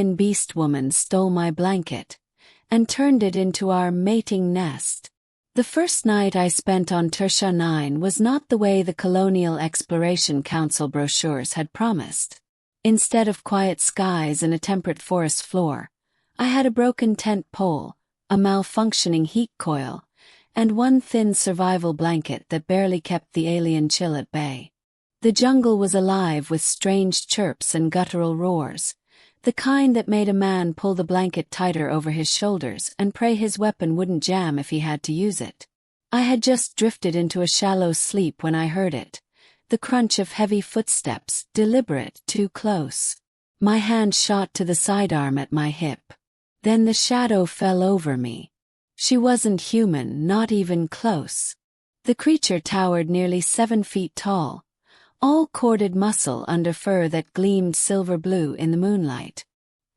alien Beastwoman stole my blanket and turned it into our mating nest. The first night I spent on Tertia 9 was not the way the Colonial Exploration Council brochures had promised. Instead of quiet skies and a temperate forest floor, I had a broken tent pole, a malfunctioning heat coil, and one thin survival blanket that barely kept the alien chill at bay. The jungle was alive with strange chirps and guttural roars, the kind that made a man pull the blanket tighter over his shoulders and pray his weapon wouldn't jam if he had to use it. I had just drifted into a shallow sleep when I heard it, the crunch of heavy footsteps, deliberate, too close. My hand shot to the sidearm at my hip. Then the shadow fell over me. She wasn't human, not even close. The creature towered nearly 7 feet tall, all corded muscle under fur that gleamed silver blue in the moonlight.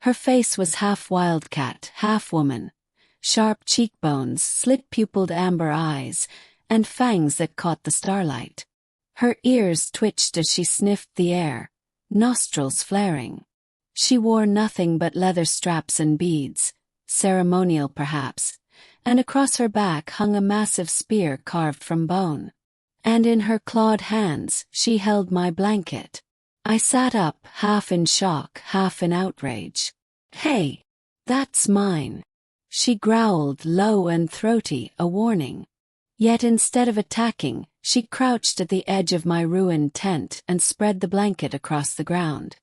Her face was half wildcat, half woman, sharp cheekbones, slit-pupiled amber eyes, and fangs that caught the starlight. Her ears twitched as she sniffed the air, nostrils flaring. She wore nothing but leather straps and beads, ceremonial perhaps, and across her back hung a massive spear carved from bone. And in her clawed hands, she held my blanket. I sat up, half in shock, half in outrage. "Hey! That's mine!" She growled, low and throaty, a warning. Yet instead of attacking, she crouched at the edge of my ruined tent and spread the blanket across the ground.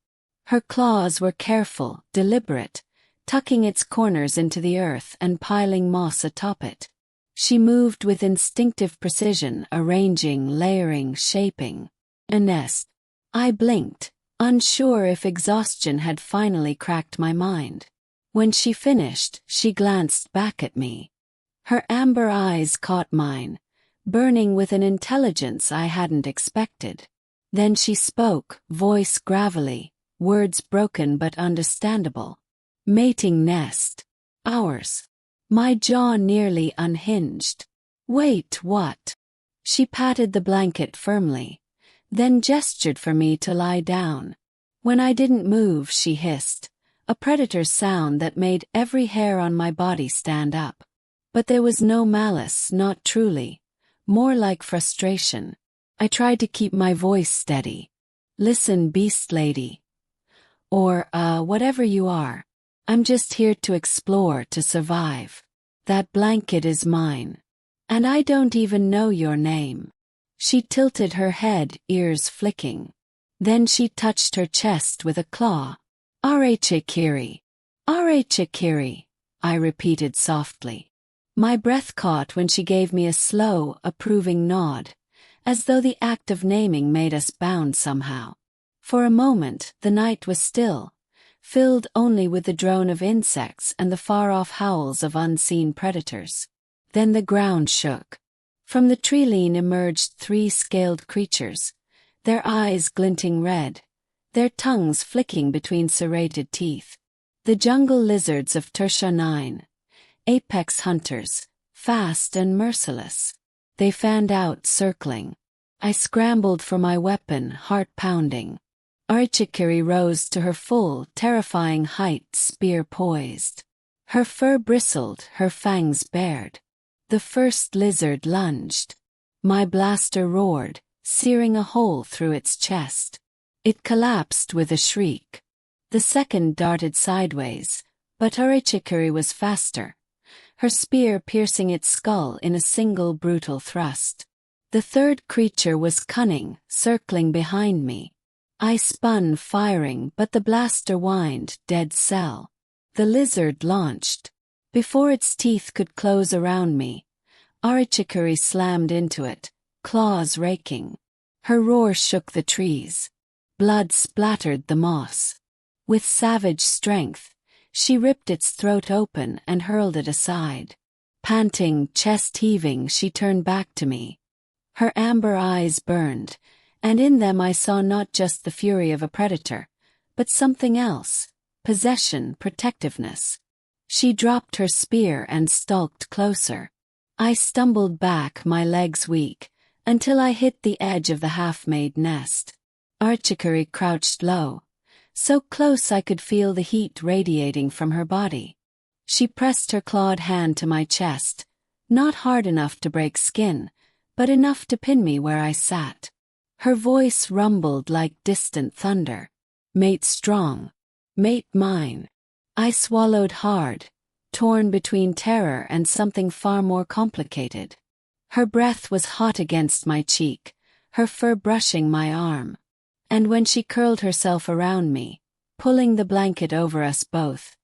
Her claws were careful, deliberate, tucking its corners into the earth and piling moss atop it. She moved with instinctive precision, arranging, layering, shaping. A nest. I blinked, unsure if exhaustion had finally cracked my mind. When she finished, she glanced back at me. Her amber eyes caught mine, burning with an intelligence I hadn't expected. Then she spoke, voice gravelly, words broken but understandable. "Mating nest. Ours." My jaw nearly unhinged. "Wait, what?" She patted the blanket firmly, then gestured for me to lie down. When I didn't move, she hissed, a predator's sound that made every hair on my body stand up. But there was no malice, not truly, more like frustration. I tried to keep my voice steady. "Listen, beast lady. Or, whatever you are. I'm just here to explore, to survive. That blanket is mine. And I don't even know your name." She tilted her head, ears flicking. Then she touched her chest with a claw. "Arachikiri. Arachikiri," I repeated softly. My breath caught when she gave me a slow, approving nod, as though the act of naming made us bound somehow. For a moment, the night was still, filled only with the drone of insects and the far-off howls of unseen predators. Then the ground shook. From the tree-line emerged 3 scaled creatures, their eyes glinting red, their tongues flicking between serrated teeth. The jungle lizards of Tertia 9, apex hunters, fast and merciless. They fanned out, circling. I scrambled for my weapon, heart pounding. Arachikiri rose to her full, terrifying height, spear poised. Her fur bristled, her fangs bared. The first lizard lunged. My blaster roared, searing a hole through its chest. It collapsed with a shriek. The second darted sideways, but Arachikiri was faster, her spear piercing its skull in a single brutal thrust. The third creature was cunning, circling behind me. I spun, firing, but the blaster whined, dead cell. The lizard launched. Before its teeth could close around me, Arachikiri slammed into it, claws raking. Her roar shook the trees. Blood splattered the moss. With savage strength, she ripped its throat open and hurled it aside. Panting, chest heaving, she turned back to me. Her amber eyes burned, and in them I saw not just the fury of a predator, but something else, possession, protectiveness. She dropped her spear and stalked closer. I stumbled back, my legs weak, until I hit the edge of the half-made nest. Arachikiri crouched low, so close I could feel the heat radiating from her body. She pressed her clawed hand to my chest, not hard enough to break skin, but enough to pin me where I sat. Her voice rumbled like distant thunder. "Mate strong. Mate mine." I swallowed hard, torn between terror and something far more complicated. Her breath was hot against my cheek, her fur brushing my arm. And when she curled herself around me, pulling the blanket over us both,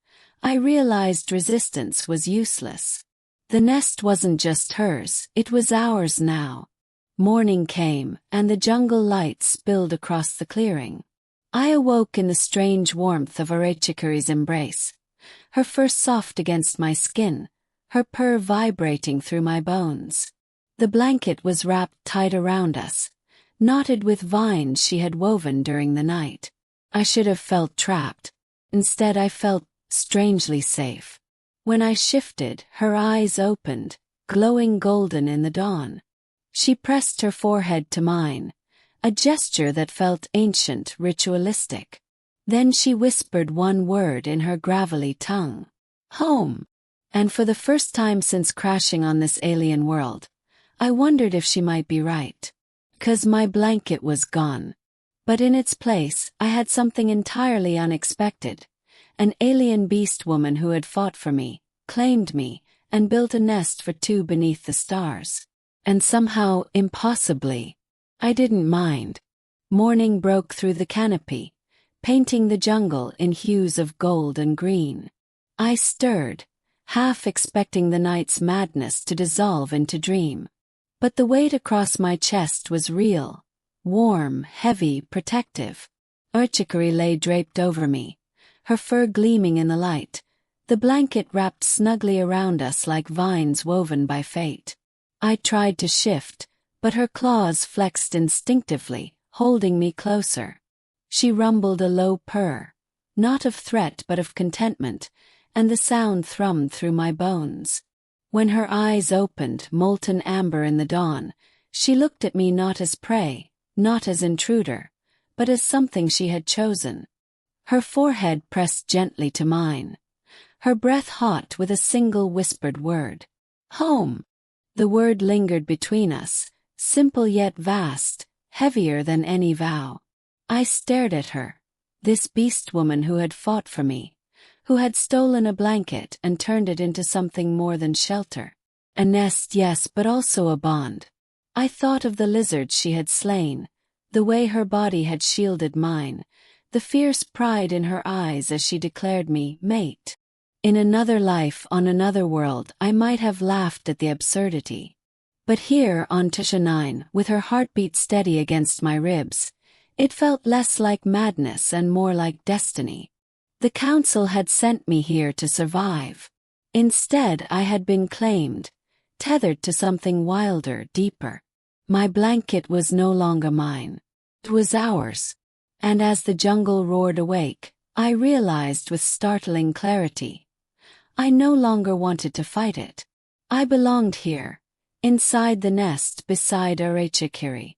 I realized resistance was useless. The nest wasn't just hers, it was ours now. Morning came, and the jungle light spilled across the clearing. I awoke in the strange warmth of Arachikari's embrace, her fur soft against my skin, her purr vibrating through my bones. The blanket was wrapped tight around us, knotted with vines she had woven during the night. I should have felt trapped. Instead, I felt strangely safe. When I shifted, her eyes opened, glowing golden in the dawn. She pressed her forehead to mine, a gesture that felt ancient, ritualistic. Then she whispered one word in her gravelly tongue. "Home." And for the first time since crashing on this alien world, I wondered if she might be right. 'Cause my blanket was gone. But in its place, I had something entirely unexpected. An alien beast woman who had fought for me, claimed me, and built a nest for two beneath the stars. And somehow, impossibly, I didn't mind. Morning broke through the canopy, painting the jungle in hues of gold and green. I stirred, half expecting the night's madness to dissolve into dream. But the weight across my chest was real, warm, heavy, protective. Arachikari lay draped over me, her fur gleaming in the light, the blanket wrapped snugly around us like vines woven by fate. I tried to shift, but her claws flexed instinctively, holding me closer. She rumbled a low purr, not of threat but of contentment, and the sound thrummed through my bones. When her eyes opened, molten amber in the dawn, she looked at me not as prey, not as intruder, but as something she had chosen. Her forehead pressed gently to mine, her breath hot with a single whispered word. "Home." The word lingered between us, simple yet vast, heavier than any vow. I stared at her, this beast woman who had fought for me, who had stolen a blanket and turned it into something more than shelter. A nest, yes, but also a bond. I thought of the lizards she had slain, the way her body had shielded mine, the fierce pride in her eyes as she declared me mate. In another life, on another world, I might have laughed at the absurdity. But here, on Tusha 9, with her heartbeat steady against my ribs, it felt less like madness and more like destiny. The council had sent me here to survive. Instead, I had been claimed, tethered to something wilder, deeper. My blanket was no longer mine. It was ours. And as the jungle roared awake, I realized with startling clarity, I no longer wanted to fight it. I belonged here, inside the nest beside Arachikari.